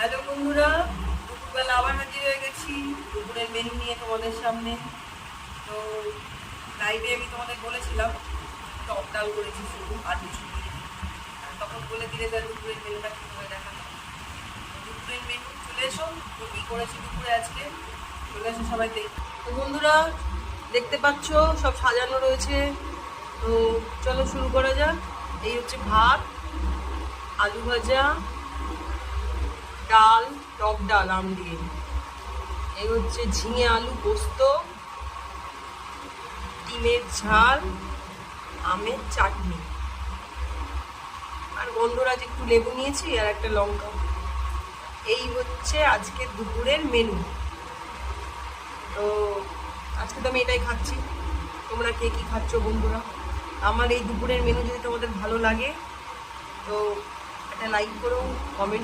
Hello বন্ধুরা, দুপুরবেলা আবার হাজির হয়ে গেছি দুপুরের মেনু নিয়ে তোমাদের সামনে। তো লাইভে আমি তোমাদের বলেছিলাম টক ডাল করেছি শুধু আর কিছু দিয়ে, তখন বলে দিলে যে দুপুরের মেনুটা কীভাবে দেখানো। দুপুরের মেনু চলে এসো, তো কী করেছি দুপুরে আজকে চলে এসো সবাই দেখ। তো বন্ধুরা দেখতে পাচ্ছ সব সাজানো রয়েছে, তো চলো শুরু করা যাক। এই হচ্ছে ভাত, আলু ভাজা, ডাল, টক ডাল আম দিয়ে। এই হচ্ছে ঝিঙে আলু পোস্ত, ডিমের ঝাল, আমের চাটনি, আর গন্ধরাজ একটু লেবু নিয়েছি আর একটা লঙ্কা। এই হচ্ছে আজকে দুপুরের মেনু। তো আজকে তো আমি এটাই খাচ্ছি, তোমরা কে কী খাচ্ছ বন্ধুরা? আমার এই দুপুরের মেনু যদি তোমাদের ভালো লাগে তো একটা লাইক করো, কমেন্ট